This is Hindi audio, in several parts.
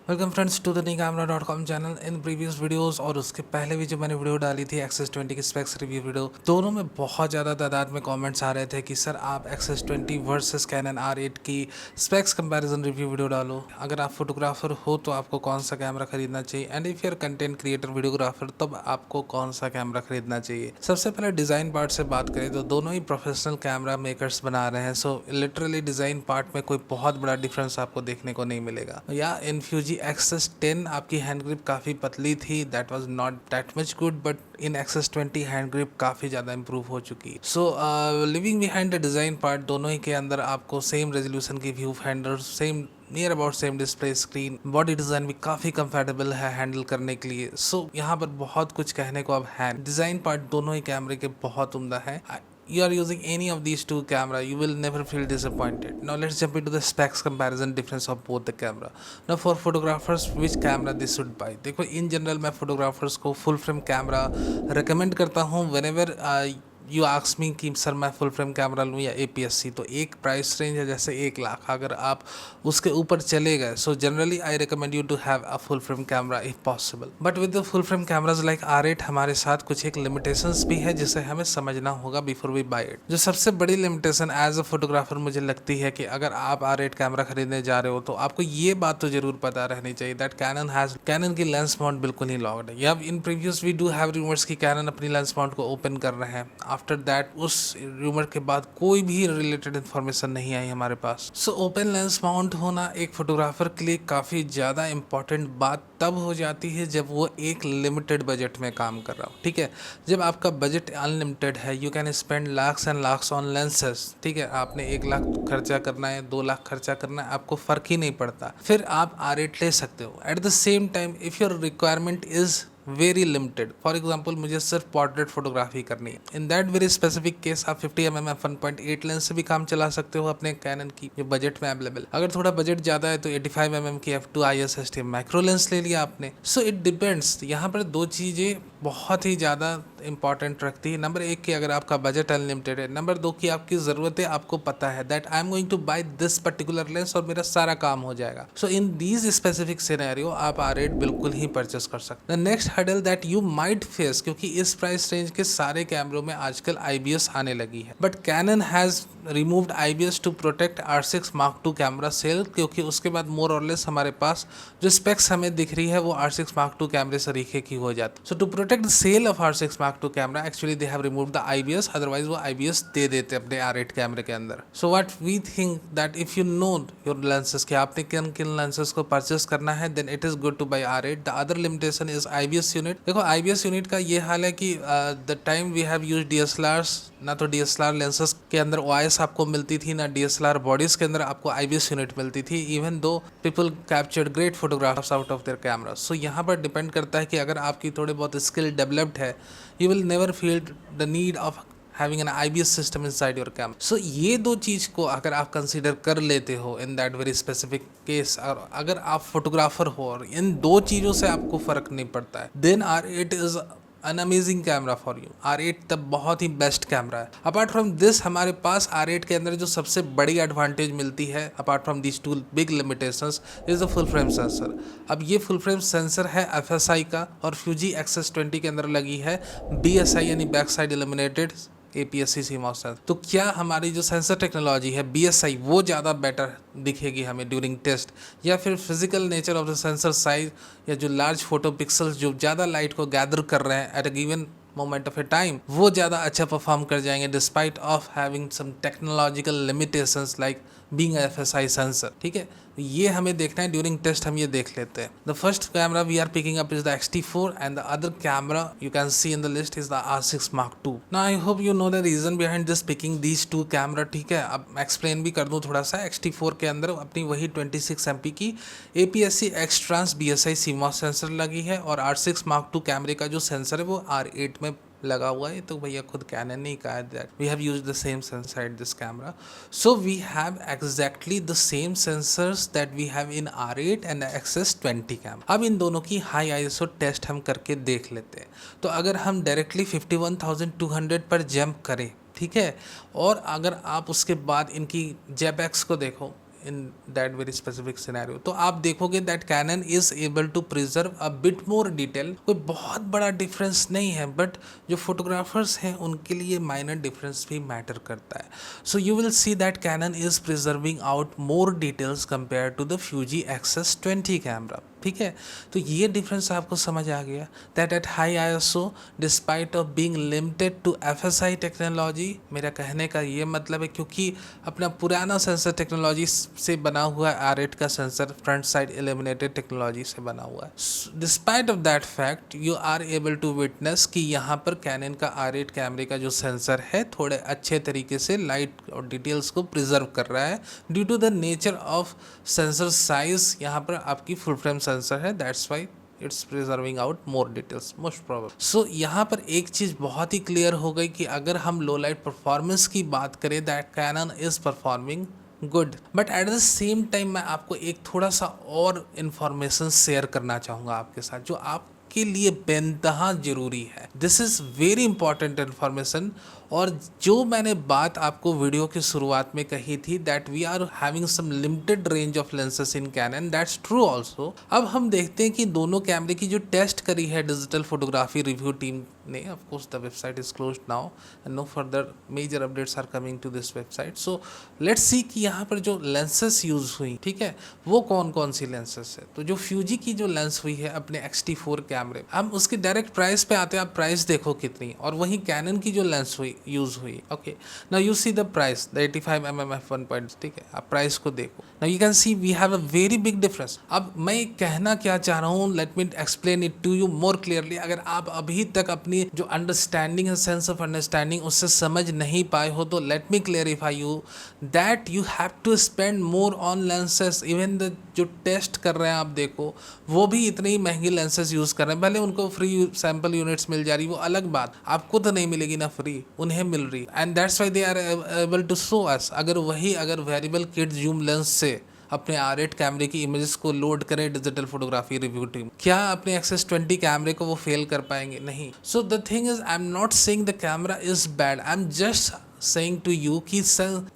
Welcome friends to the camera.com channel. In previous videos और उसके पहले भी जो मैंने वीडियो डाली थी एक्सेस 20 की स्पेक्स रिव्यू वीडियो, दोनों में बहुत ज़्यादा तादाद में कमेंट्स आ रहे थे कि सर आप एक्सेस 20 वर्सेस कैनन R8 की स्पेक्स कंपैरिजन रिव्यू वीडियो डालो। अगर आप फोटोग्राफर हो तो आपको कौन सा कैमरा खरीदना चाहिए, and if you're content creator videographer तब आपको कौन सा कैमरा खरीदना चाहिए। सबसे पहले डिज़ाइन पार्ट से बात करें तो दोनों ही प्रोफेशनल कैमरा मेकर्स बना रहे हैं, सो लिटरली डिज़ाइन पार्ट में कोई बहुत बड़ा डिफरेंस आपको देखने को नहीं मिलेगा। या इनफ्यूजी एक्सेस 10 आपकी हैंड ग्रिप काफ़ी पतली थी, that was not that much good, but in XS 20 hand grip काफ़ी ज़्यादा इंप्रूव हो चुकी है। So leaving behind the design part, दोनों ही के अंदर आपको सेम रेजोल्यूशन की view finder, same near about same display screen, body design भी काफ़ी कंफर्टेबल है हैंडल करने के लिए। सो यहाँ पर बहुत कुछ कहने को अब है। डिज़ाइन पार्ट दोनों ही कैमरे के बहुत उम्दा है। You are using any of these two camera, you will never feel disappointed. Now let's jump into the specs comparison difference of both the camera. Now for photographers, which camera they should buy? देखो in general मैं photographers को full frame camera recommend करता हूँ whenever यू आस्क मी कि सर मैं फुल फ्रेम कैमरा लूँ या APS-C, तो एक प्राइस रेंज है जैसे 1 लाख, अगर आप उसके ऊपर चले गए so generally I recommend you to have a full frame camera if possible. But with the full frame cameras like R8 हमारे साथ कुछ एक लिमिटेशंस भी है जिसे हमें समझना होगा बिफोर वी बाय इट। जो सबसे बड़ी लिमिटेशन एज अ फोटोग्राफर मुझे लगती है कि अगर आप R8 कैमरा खरीदने जा रहे हो तो आपको ये बात तो जरूर पता रहनी चाहिए दैट कैनन की लेंस माउंट बिल्कुल ही लॉक्ड है। या in previous we do have rumours की कैनन अपनी लेंस माउंट को ओपन कर रहे हैं। आफ्टर दैट उस रूमर के बाद कोई भी रिलेटेड इन्फॉर्मेशन नहीं आई हमारे पास। सो ओपन लेंस माउंट होना एक फोटोग्राफर के लिए काफ़ी ज़्यादा इंपॉर्टेंट बात तब हो जाती है जब वो एक लिमिटेड बजट में काम कर रहा हो। ठीक है, जब आपका बजट अनलिमिटेड है, you can spend lakhs and lakhs on lenses. ठीक है, आपने 1 लाख खर्चा करना है, 2 लाख खर्चा करना है, आपको फ़र्क ही नहीं पड़ता, फिर आप R8 ले सकते हो। Eight the same time if your requirement is very limited, for example मुझे सिर्फ पोर्ट्रेट फोटोग्राफी करनी है, इन दैट वेरी स्पेसिफिक केस आप 50mm f1.8 लेंस से भी काम चला सकते हो अपने कैनन की, जो बजट में अवेलेबल। अगर थोड़ा बजट ज़्यादा है तो 85mm की f2 IS STM micro lens ले लिया आपने। So it depends. यहाँ पर दो चीज़ें बहुत ही ज़्यादा इंपॉर्टेंट रखती है। नंबर 1 कि अगर आपका बजट अनलिमिटेड है, नंबर 2 कि आपकी ज़रूरतें आपको पता है that I am going to buy this particular lens और मेरा सारा काम हो जाएगा। So in these specific scenario आप R8 बिल्कुल ही परचेस कर सकते हैं। Next hurdle that you might face, क्योंकि इस प्राइस रेंज के सारे कैमरों में आजकल IBS आने लगी है, but Canon has removed IBS to protect R6 Mark II camera sale, क्योंकि उसके बाद मोर और लेस हमारे पास जो स्पेक्स हमें दिख रही है वो R6 Mark II कैमरे से रीखे की हो जाती। So to protect the sale of R6 Mark II camera actually they have removed the IBS, otherwise वो IBS दे देते अपने R8 कैमरे के अंदर। So what we think that if you know your lenses कि आपने किन किन लेंसेज को परचेस करना है, then it is good to buy R8। The other limitation is IBS unit. देखो IBS यूनिट का ये हाल है कि the time we have used DSLRs, ना तो DSLR लेंसेज के अंदर OIS आपको मिलती थी, ना DSLR बॉडीज के अंदर आपको IBS यूनिट मिलती थी, even though people captured great photographs out of their camera. So यहाँ पर डिपेंड करता है कि अगर आपकी थोड़ी बहुत स्किल डेवलप्ड है, you will never feel the need of having an IBS system inside your camera. So ये दो चीज़ को अगर आप कंसीडर कर लेते हो इन दैट वेरी स्पेसिफिक केस, और अगर आप फोटोग्राफर हो और इन दो चीज़ों से आपको फ़र्क नहीं पड़ता है, then R8 is an amazing camera for you. R8 तब बहुत ही बेस्ट कैमरा है। अपार्ट फ्रॉम दिस हमारे पास R8 के अंदर जो सबसे बड़ी एडवांटेज मिलती है apart from this two big limitations is the full frame sensor. अब ये फुल फ्रेम सेंसर है FSI का, और फ्यूजी एक्सेस 20 के अंदर लगी है BSI यानी back side illuminated APS-C CMOS sensor. तो क्या हमारी जो सेंसर टेक्नोलॉजी है BSI वो ज़्यादा बेटर दिखेगी हमें ड्यूरिंग टेस्ट, या फिर physical nature of the sensor size, या जो लार्ज फोटो पिक्सल्स जो ज़्यादा लाइट को गैदर कर रहे हैं at a given moment of a time, वो ज़्यादा अच्छा परफॉर्म कर जाएंगे despite of having some technological limitations like being FSI sensor. ठीक है, ये हमें देखना है ड्यूरिंग टेस्ट, हम ये देख लेते हैं। The first camera we are picking up is the X-T4 and the other camera you can see in the list is the R6 Mark II। Now I hope you know the reason behind this picking these two camera. ठीक है, अब एक्सप्लेन भी कर दूं थोड़ा सा। X-T4 के अंदर अपनी वही 26 MP की APS-C X-Trans BSI CMOS sensor लगी है, और R6 Mark II कैमरे का जो सेंसर है वो R8 में लगा हुआ है। तो भैया खुद कैनन ने कहा that we have used the same sensor at this camera, so we have exactly the same sensors that we have in R8 and XS 20 camera. अब इन दोनों की हाई ISO टेस्ट हम करके देख लेते हैं। तो अगर हम डायरेक्टली 51,200 पर जंप करें, ठीक है, और अगर आप उसके बाद इनकी जेपेक्स को देखो, in that very specific scenario. तो आप देखोगे that Canon is able to preserve a bit more detail. कोई बहुत बड़ा डिफरेंस नहीं है, बट जो फोटोग्राफर्स हैं उनके लिए माइनर डिफरेंस भी मैटर करता है. So you will see that Canon is preserving out more details compared to the Fuji X-S20 camera. ठीक है, तो ये डिफरेंस आपको समझ आ गया that at high ISO despite of being limited to FSI technology. मेरा कहने का ये मतलब है क्योंकि अपना पुराना सेंसर टेक्नोलॉजी से बना हुआ R8 का sensor front side illuminated technology से बना हुआ है. Despite of that fact you are able to witness कि यहाँ पर कैनन का R8 कैमरे का जो सेंसर है थोड़े अच्छे तरीके से लाइट और डिटेल्स को प्रिजर्व कर रहा है due to the nature of sensor size. यहाँ पर आपकी फुल फ्रेम सेंसर है, that's why it's preserving out more details most probable. So यहाँ पर एक चीज़ बहुत ही क्लियर हो गई कि अगर हम लो लाइट परफॉर्मेंस की बात करें that Canon is performing good. But at the same time मैं आपको एक थोड़ा सा और इन्फॉर्मेशन शेयर करना चाहूँगा आपके साथ जो आपके लिए बेनतहा ज़रूरी है. This is very important information. और जो मैंने बात आपको वीडियो की शुरुआत में कही थी that we are having some limited range of lenses in Canon, that's true also. अब हम देखते हैं कि दोनों कैमरे की जो टेस्ट करी है डिजिटल फोटोग्राफी रिव्यू टीम ने, of course the website is closed now and no further major updates are coming to this website. So let's see कि यहाँ पर जो लेंसेस यूज हुई, ठीक है, वो कौन कौन सी लेंसेस है. तो जो फ्यूजी की जो लेंस हुई है अपने X-T4 कैमरे, हम उसकी डायरेक्ट प्राइस पे आते हैं. आप प्राइस देखो कितनी, और वहीं कैनन की जो लेंस हुई यूज हुई. Okay, now you see the price, the 85mm f1. ठीक है, आप प्राइस को देखो. Now you can see we have a very big difference. अब मैं कहना क्या चाह रहा हूँ, let me explain it to you more clearly. अगर आप अभी तक अपनी जो अंडरस्टैंडिंग है, सेंस ऑफ अंडरस्टैंडिंग, उससे समझ नहीं पाए हो तो let me clarify you that you have to spend more on lenses. Even the जो टेस्ट कर रहे हैं आप देखो, वो भी इतनी ही महंगी लेंसेज यूज़ कर रहे हैं. भले उनको फ्री सैम्पल यूनिट्स मिल जा रही, वो अलग बात, आपको तो नहीं मिलेगी ना फ्री, उन्हें मिल रही. And that's why they are able to show us. अगर वेरिएबल किट जूम लेंस से अपने R8 कैमरे की इमेजेस को लोड करें डिजिटल फोटोग्राफी रिव्यू टीम, क्या अपने X-S20 कैमरे को वो फेल कर पाएंगे? नहीं. So the thing is I am not saying the camera is bad, I am just saying to you कि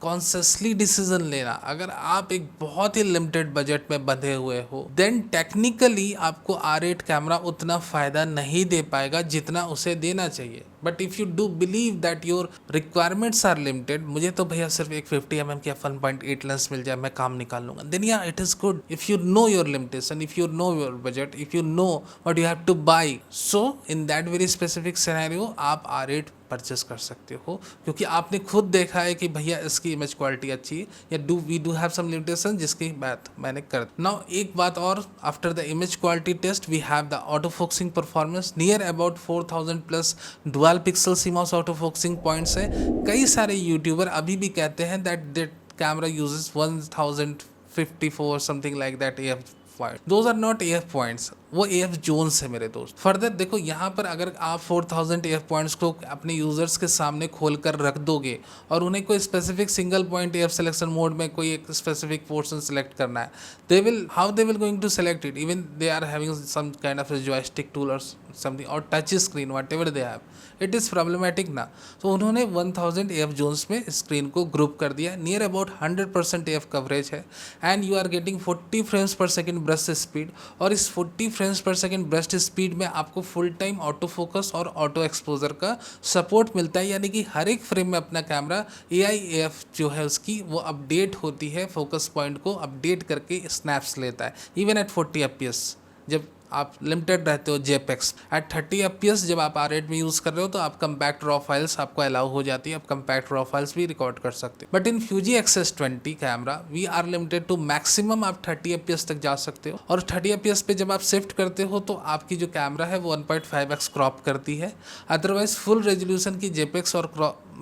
कॉन्शियसली डिसीजन लेना. अगर आप एक बहुत ही लिमिटेड बजट में बंधे हुए हो देन टेक्निकली आपको R8 कैमरा उतना फ़ायदा नहीं दे पाएगा जितना उसे देना चाहिए. But if you do believe that your requirements are limited, मुझे तो भैया सिर्फ एक 50mm की f1.8 लेंस मिल जाए, मैं काम निकाल लूँगा, देन या it is good. If you know your limitation, if you know your budget, if you know what you have two by, so in that very specific scenario आप R8 परचेस कर सकते हो, क्योंकि आपने खुद देखा है कि भैया इसकी इमेज क्वालिटी अच्छी है, या we do have some limitation जिसकी बात मैंने कर. नाउ एक बात और, after the image quality test we have the auto focusing performance near about 4000 plus dual pixel CMOS auto focusing points है. कई सारे यूट्यूबर अभी भी कहते हैं that camera uses 1054 something like that AF point. Those are not AF points, वो AF जोन्स है मेरे दोस्त. फर्दर देखो यहाँ पर अगर आप 4000 AF पॉइंट्स को अपने यूजर्स के सामने खोल कर रख दोगे और उन्हें कोई specific single point AF selection mode में कोई एक स्पेसिफिक पोर्शन सेलेक्ट करना है, how they will going to select it. Even they are having some kind of joystick tool और समथिंग और touch screen whatever they have, it is problematic ना. तो उन्होंने 1000 AF जोन्स में स्क्रीन को ग्रुप कर दिया. नियर अबाउट 100% AF कवरेज है and you are getting 40 frames पर सेकेंड ब्रस्ट स्पीड. और इस 40 फ्रेम्स पर सेकेंड ब्रस्ट स्पीड में आपको फुल टाइम ऑटो फोकस और ऑटो एक्सपोजर का सपोर्ट मिलता है, यानी कि हर एक फ्रेम में अपना कैमरा AI/AF जो है उसकी वो अपडेट होती है, फोकस पॉइंट को अपडेट करके स्नैप्स लेता है इवन एट 40 FPS. जब आप लिमिटेड रहते हो JPEGs एट 30 FPS, जब आप R8 में यूज़ कर रहे हो तो आप कम्पैक्ट रॉ फाइल्स आपको अलाउ हो जाती है, आप कम्पैक्ट रॉ फाइल्स भी रिकॉर्ड कर सकते हो. But in Fuji X-S20 camera we are limited to maximum आप 30 FPS तक जा सकते हो. और 30 FPS पे जब आप शिफ्ट करते हो तो आपकी जो कैमरा है वो 1.5x क्रॉप करती है. अदरवाइज फुल रेजोल्यूशन की JPEGs और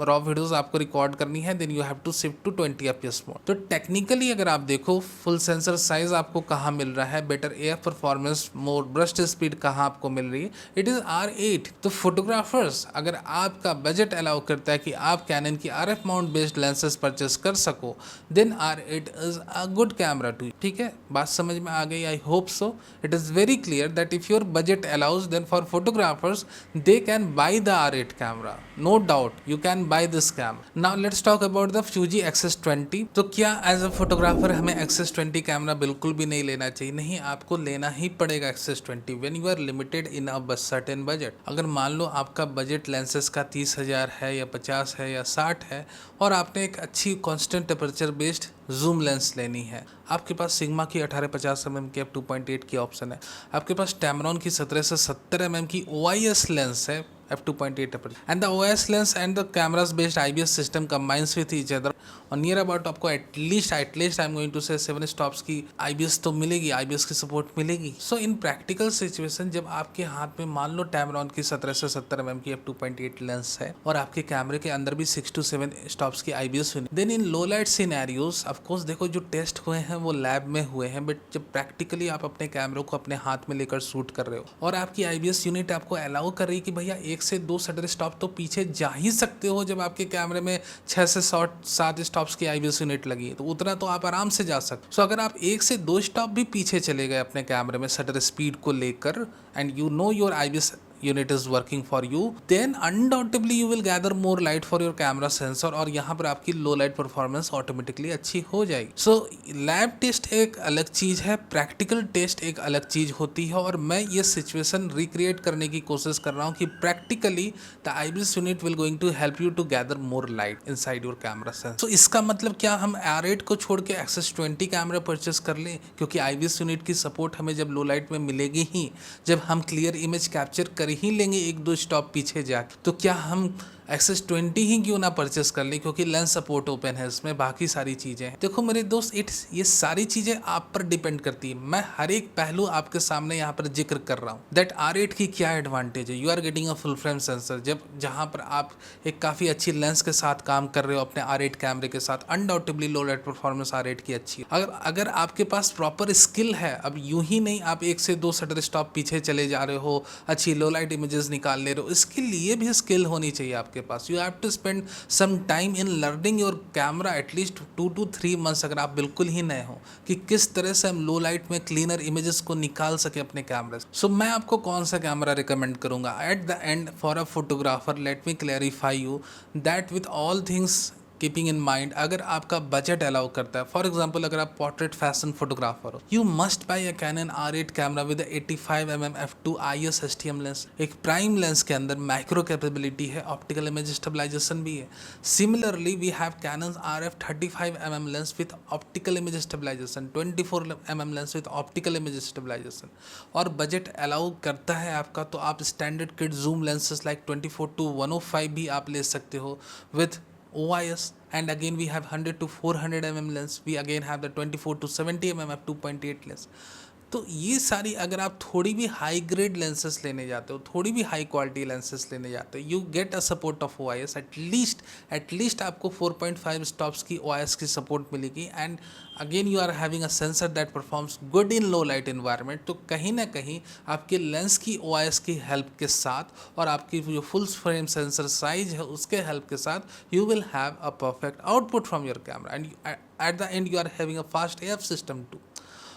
रॉ वीडियोस आपको रिकॉर्ड करनी है, then you have to shift to 20 FPS mode. तो टेक्निकली अगर आप देखो फुल सेंसर साइज आपको कहाँ मिल रहा है, बेटर AF परफॉर्मेंस, मोर और ब्रस्ट स्पीड कहाँ आपको मिल रही है, इट इज़ R8। तो फोटोग्राफर्स अगर आपका बजट अलाउ करता है कि आप कैनन की RF mount based lenses purchase कर सको, then R8 is a good camera too. ठीक है, बात समझ में आ गई? I hope so. It is very clear that if your budget allows, then for photographers they can buy the R8 camera, no doubt you can buy this camera. Now let's talk about the Fuji X-S20। तो क्या एज अ फोटोग्राफर हमें X-S20 कैमरा बिल्कुल भी नहीं लेना चाहिए? नहीं, आपको लेना ही पड़ेगा X-S20 when you are limited in a certain budget. अगर मान लो आपका बजट लेंसेज का 30,000 है या 50 है या 60 है और आपने एक अच्छी constant temperature based zoom lens लेनी है, आपके पास सिग्मा की 1850 mm की f2.8 की ऑप्शन है, आपके पास टैमरॉन की 17 से 70 mm की OIS लेंस है f2.8 and the OIS lens and the cameras based IBS system combines with each other, और नियर अबाउट आपको at least I am going to say 7 stops की IBS तो मिलेगी, IBS की सपोर्ट मिलेगी। सो इन प्रैक्टिकल सिचुएशन जब आपके हाथ में मान लो टैमरॉन की 17 से 70 mm की f2.8 लेंस है और आपके कैमरे के अंदर भी 6 to 7 स्टॉप्स की IBS हुई, then in low light scenarios of course देखो जो टेस्ट हुए हैं वो लैब में हुए हैं, बट जब प्रैक्टिकली आप अपने कैमरे को अपने हाथ में लेकर शूट कर रहे हो और आपकी IBS यूनिट आपको अलाउ कर रही है कि भैया 1 से 2 शटर स्टॉप तो पीछे जा ही सकते हो, जब आपके कैमरे में 6 से 7 स्टॉप्स की IBS यूनिट लगी है तो उतना तो आप आराम से जा सकते। सो अगर आप 1 से 2 स्टॉप भी पीछे चले गए अपने कैमरे में शटर स्पीड को लेकर and you know your IBS unit is working for you, then undoubtedly you will gather more light for your camera sensor और यहाँ पर आपकी लो लाइट परफॉर्मेंस ऑटोमेटिकली अच्छी हो जाएगी। सो लैब टेस्ट एक अलग चीज़ है, प्रैक्टिकल टेस्ट एक अलग चीज़ होती है, और मैं ये सिचुएशन रिक्रिएट करने की कोशिश कर रहा हूँ कि practically the IBS unit will going to help you to gather more light inside your camera sensor. तो इसका मतलब क्या हम R8 को छोड़ के X-S20 कैमरा परचेस कर लें, क्योंकि IBS यूनिट की सपोर्ट हमें जब लो लाइट में मिलेगी ही, जब हम क्लियर इमेज कैप्चर कर ही लेंगे 1-2 स्टॉप पीछे जाके, तो क्या हम X-S20 ही क्यों ना परचेस कर लें, क्योंकि लेंस सपोर्ट ओपन है इसमें, बाकी सारी चीज़ें हैं। देखो मेरे दोस्त, ये सारी चीज़ें आप पर डिपेंड करती है, मैं हर एक पहलू आपके सामने यहाँ पर जिक्र कर रहा हूँ दैट R8 की क्या एडवांटेज है। You are getting a full frame sensor, जहाँ पर आप एक काफ़ी अच्छी लेंस के साथ काम कर रहे हो अपने R8 कैमरे के साथ, अनडाउटेबली लो लाइट परफॉर्मेंस R8 की अच्छी है। अगर आपके पास प्रॉपर स्किल है, अब यूं ही नहीं आप 1 से 2 शटर स्टॉप पीछे चले जा रहे हो, अच्छी लो लाइट इमेजेस निकाल ले रहे हो, इसके लिए भी स्किल होनी चाहिए आपके पास। You have to spend some time in learning your camera, at least 2 to 3 months अगर आप बिल्कुल ही नए हो, कि किस तरह से हम लो लाइट में क्लीनर इमेजेस को निकाल सके अपने कैमरे से। सो मैं आपको कौन सा कैमरा रिकमेंड करूंगा eight the and for a photographer? Let me clarify you that with all things keeping in mind, अगर आपका बजट अलाउ करता है, फॉर एग्जाम्पल अगर आप पोर्ट्रेट फैशन फोटोग्राफर हो, you must buy a Canon R8 camera with 85 mm f2 IS STM lens. एक प्राइम लेंस के अंदर माइक्रो कैपेबिलिटी है, ऑप्टिकल इमेज स्टेबलाइजेशन भी है। Similarly we have Canon RF 35 mm lens with optical image stabilisation, 24 mm lens with optical image stabilisation, और बजट अलाउ करता है आपका तो आप standard kit zoom lenses like 24 to 105 भी आप ले सकते हो with OIS, and again we have 100 to 400 mm lens, we again have the 24 to 70 mm f2.8 lens। तो ये सारी अगर आप थोड़ी भी हाई ग्रेड लेंसेस लेने जाते हो, थोड़ी भी हाई क्वालिटी लेंसेस लेने जाते हो, you get a support of OIS, at least आपको 4.5 स्टॉप्स की OIS की सपोर्ट मिलेगी, and again you are having a sensor that performs good in low light environment. तो कहीं ना कहीं आपके लेंस की OIS की हेल्प के साथ और आपकी जो फुल फ्रेम सेंसर साइज है उसके हेल्प के साथ you will have a perfect output from your camera, and at the end you are having a fast AF system too.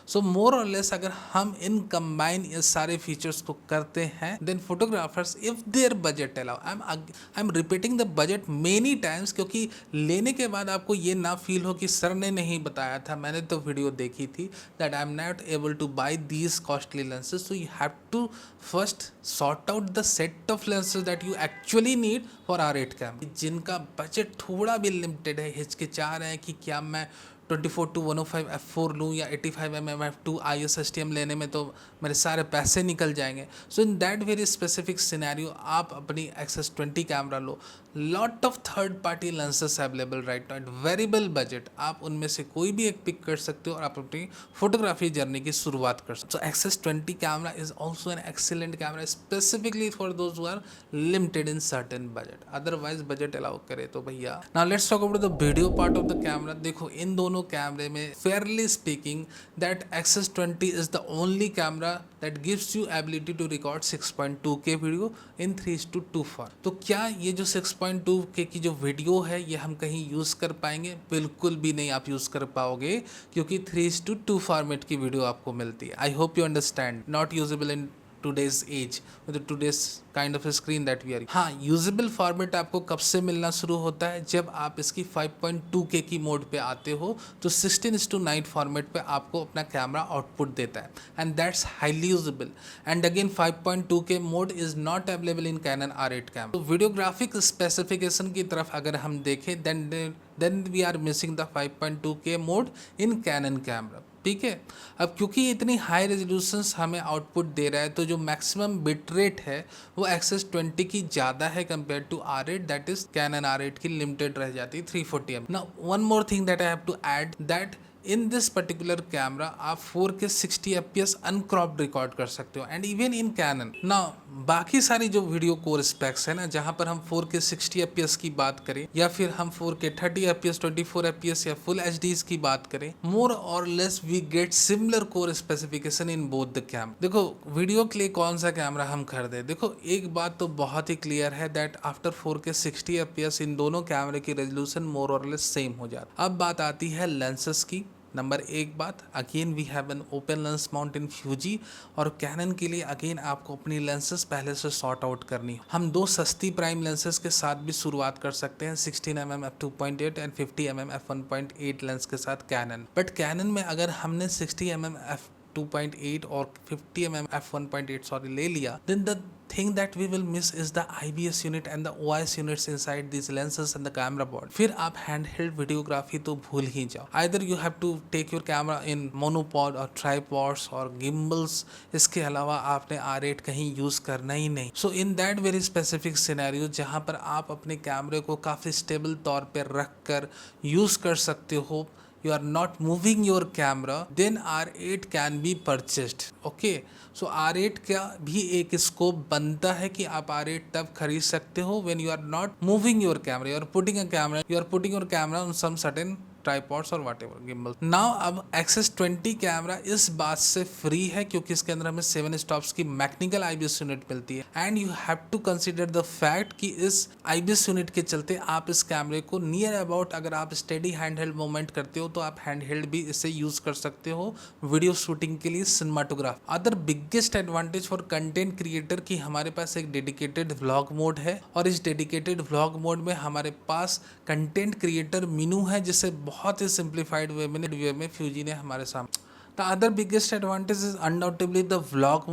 So more और लेस अगर हम इन कंबाइन ये सारे फीचर्स को करते हैं, then photographers if their budget allow, I am repeating the budget many times, क्योंकि लेने के बाद आपको ये ना फील हो कि सर ने नहीं बताया था, मैंने तो वीडियो देखी थी, that I am not able to buy these costly lenses. So you have to first sort out the set of lenses that you actually need for R8 camera. जिनका बजट थोड़ा भी लिमिटेड है, हिचकिचा रहे हैं कि क्या मैं 24 to 105 f4 लूँ या 85 mm f2 IS STM लेने में तो मेरे सारे पैसे निकल जाएंगे। So in that very specific scenario आप अपनी X-S20 कैमरा लो, lot of third party lenses available right now at variable budget, आप उनमें से कोई भी एक पिक कर सकते हो और आप अपनी फोटोग्राफी जर्नी की शुरुआत कर सकते हो। So X-S20 camera is also an excellent camera specifically for those who are limited in certain budget, otherwise budget allow करे तो भैया। Now let's talk about the video part of the camera. देखो इन दोनों दोनों कैमरे में fairly speaking that X20 is the only camera that gives you ability to record 6.2K video in 3:2 तो क्या ये जो 6.2K की जो वीडियो है ये हम कहीं यूज़ कर पाएंगे? बिल्कुल भी नहीं आप यूज़ कर पाओगे, क्योंकि 3:2 फॉर्मेट की वीडियो आपको मिलती है. आई hope you understand. Not usable in today's age with today's kind of a screen that we are. हाँ, यूजेबल फॉर्मेट आपको कब से मिलना शुरू होता है? जब आप इसकी 5.2K की मोड पे आते हो तो 16:9 फॉर्मेट पे आपको अपना कैमरा आउटपुट देता है, and that's highly usable. And again 5.2K mode is not available in Canon R8 camera. तो वीडियोग्राफिक स्पेसिफिकेशन की तरफ अगर हम देखें then we are missing the 5.2K mode in Canon camera. ठीक है, अब क्योंकि इतनी हाई रेजोल्यूशंस हमें आउटपुट दे रहा है तो जो मैक्सिमम बिट रेट है वो X20 की ज़्यादा है compare to R8, that is Canon R8 की लिमिटेड रह जाती है 340 mm. Now one more thing that I have to add that in this particular camera आप 4K 60 FPS अनक्रॉप्ड रिकॉर्ड कर सकते हो, एंड इवन इन Canon. नाउ बाकी सारी जो वीडियो कोर स्पेक्स है ना, जहाँ पर हम 4K 60 FPS की बात करें या फिर हम 4K 30 FPS 24 FPS या फुल HD की बात करें, मोर और less we get similar core specification in both the camera. देखो वीडियो के लिए कौन सा कैमरा हम खरीदे, देखो एक बात तो बहुत ही क्लियर है दैट आफ्टर 4K 60 FPS इन दोनों कैमरे की रेजोल्यूशन मोर और लेस सेम हो जाता. अब बात आती है लेंसेज की. नंबर एक बात, again we have an open lens mount in Fuji, और कैनन के लिए अगेन आपको अपनी लेंसेज पहले से सॉर्ट आउट करनी. हम दो सस्ती प्राइम लेंसेज के साथ भी शुरुआत कर सकते हैं, 16mm f2.8 and 50mm f1.8 lens के साथ कैनन. बट कैनन में अगर हमने 60mm f2.8 और 50mm f1.8 सॉरी ले लिया, then the thing that we will miss is the IBS unit and the OIS units inside these lenses and the camera board. फिर आप handheld videography तो भूल ही जाओ. Either you have to take your camera in monopod or tripods or gimbals. इसके अलावा आपने R8 कहीं यूज़ करना ही नहीं. So in that very specific scenario जहाँ पर आप अपने कैमरे को काफ़ी स्टेबल तौर पर रख कर यूज़ कर सकते हो, you are not moving your camera, then R8 can be purchased. Okay, so R8 का भी एक स्कोप बनता है कि आप R8 तब खरीद सकते हो when you are not moving your camera, you are putting your camera on some certain tripods और वाट एवर गिम्बल. नाउ अब X20 कैमरा इस बात से फ्री है क्योंकि इसके अंदर हमें 7 स्टॉप्स की मैकेनिकल IBS यूनिट मिलती है, and you have to consider the fact कि इस IBS यूनिट के चलते आप इस कैमरे को नियर अबाउट, अगर आप स्टेडी हैंडहेल्ड मूवमेंट करते हो तो आप हैंडहेल्ड भी इसे यूज कर सकते हो वीडियो शूटिंग के लिए, cinematograph. Other biggest advantage for content creator की हमारे पास एक डेडिकेटेड व्लॉग मोड है, और इस डेडिकेटेड व्लॉग मोड में हमारे पास कंटेंट क्रिएटर मेनू है जिसे बहुत ही सिंप्लीफाइड वे में फ्यूजी ने हमारे सामने. The other biggest advantage is undoubtedly the vlog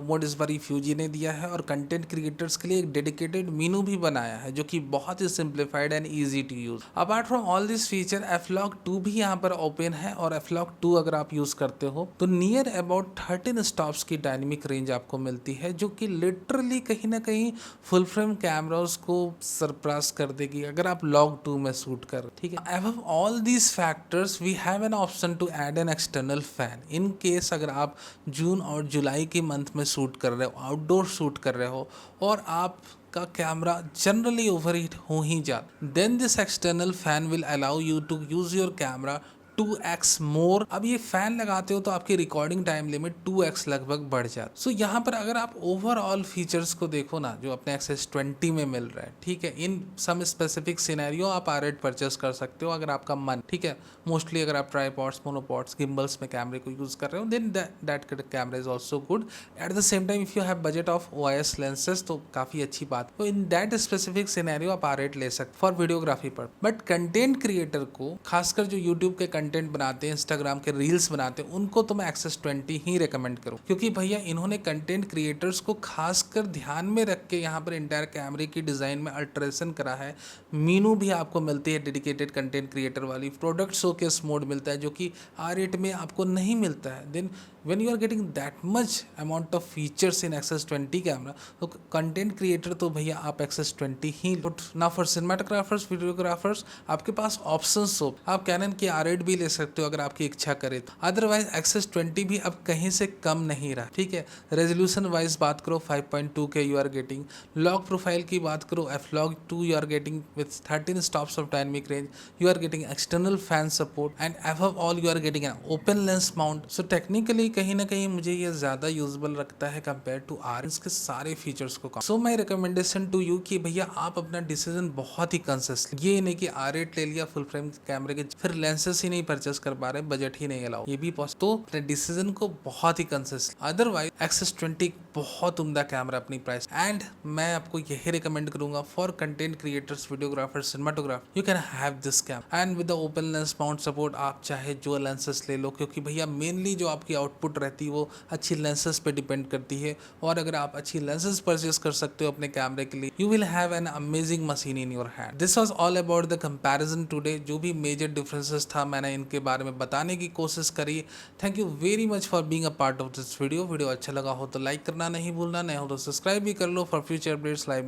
mode इस बार फ्यूजी ने दिया है, और कंटेंट क्रिएटर्स के लिए एक डेडिकेटेड मेनू भी बनाया है जो कि बहुत ही simplified and easy to use. Apart from all this feature F-Log 2 भी यहाँ पर ओपन है, और F-Log 2 अगर आप यूज करते हो तो नियर अबाउट 13 स्टॉप्स की डायनेमिक रेंज आपको मिलती है, जो कि लिटरली कहीं ना कहीं फुल फ्रेम कैमरास को सरप्राइज कर देगी अगर आप Log 2 में शूट कर. ठीक है, above all these factors we have an option to add an external fan in case अगर आप जून और जुलाई के मंथ में शूट कर रहे हो, आउटडोर शूट कर रहे हो, और आप का कैमरा जनरली ओवरहीट हो ही जाता, then this external fan will allow you to use your camera 2x more. अब ये फैन लगाते हो तो आपकी रिकॉर्डिंग टाइम लिमिट 2x लगभग बढ़ जाती. सो यहाँ पर अगर आप ओवरऑल फीचर्स को देखो ना जो अपने X20 में मिल रहा है, ठीक है, इन सम स्पेसिफिक सिनेरियो आप R8 परचेस कर सकते हो अगर आपका मन, ठीक है, मोस्टली अगर आप ट्राईपॉड्स, मोनोपॉड्स, गिम्बल्स में कैमरे को यूज कर रहे हो, then that camera is also good. At the same time if you have budget of OIS lenses तो काफी अच्छी बात. तो इन दैट स्पेसिफिक सिनेरियो आप R8 ले सकते फॉर वीडियोग्राफी पर. बट कंटेंट क्रिएटर को, खासकर जो यूट्यूब के कंटेंट बनाते हैं, इंस्टाग्राम के रील्स बनाते हैं, उनको तो मैं X20 ही रेकमेंड करूं, क्योंकि भैया इन्होंने कंटेंट क्रिएटर्स को खासकर ध्यान में रख के यहाँ पर इंटायर कैमरे की डिजाइन में अल्ट्रेशन करा है. मीनू भी आपको मिलती है डेडिकेटेड कंटेंट क्रिएटर वाली, प्रोडक्ट शोकेस मोड मिलता है जो कि R8 में आपको नहीं मिलता है. Then when you are getting that much amount of features in X20 camera, तो कंटेंट क्रिएटर तो भैया आप X20 ही. ना फॉर सिनेमाटोग्राफर्स, वीडियोग्राफर्स आपके पास ऑप्शंस हो, आप कैनन की R8 भी ले सकते हो अगर आपकी इच्छा करे तो। अदरवाइज एक्सेस 20 भी अब कहीं से कम नहीं रहा, ठीक है। रेजोल्यूशन वाइज बात करो 5.2 K you are getting, log profile की बात करो f-log2 you are getting with 13 stops of dynamic range, you are getting external fan support and above all you are getting an open lens mount. So technically कहीं ना कहीं मुझे ये ज्यादा यूजेबल लगता है कंपेयर टू आर इसके सारे फीचर्स को। सो माई रिकमेंडेशन टू यू कि भैया आप अपना डिसीजन बहुत ही कंसिस्ट, ये नहीं कि R8 ले लिया फुल फ्रेम कैमरे के फिर लेंसेस ही नहीं परचेस कर पा रहे, बजट ही नहीं अलाउ, ये भी तो अपने डिसीजन को बहुत ही कंसिस्ट। अदरवाइज एक्सेस 20 बहुत उम्दा कैमरा अपनी प्राइस, एंड मैं आपको यही रिकमेंड करूंगा for content creators, videographers, cinematographer, you can have this cam and with the open lens mount support. आप चाहे जो लेंसेस ले लो, क्योंकि भैया मेनली जो आपकी आउटपुट रहती है वो अच्छी लेंसेस पे डिपेंड करती है, और अगर आप अच्छी लेंसेस परचेस कर सकते हो अपने कैमरे के लिए, you will have an amazing machine in your hand. This was all about the comparison today. जो भी मेजर डिफरेंसेस था मैंने इनके बारे में बताने की कोशिश करी। Thank you very much for being a part of this video. Video अच्छा लगा हो तो लाइक करना नहीं भूलना, नहीं हो तो सब्सक्राइब भी कर लो फॉर फ्यूचर अपडेट्स लाइव।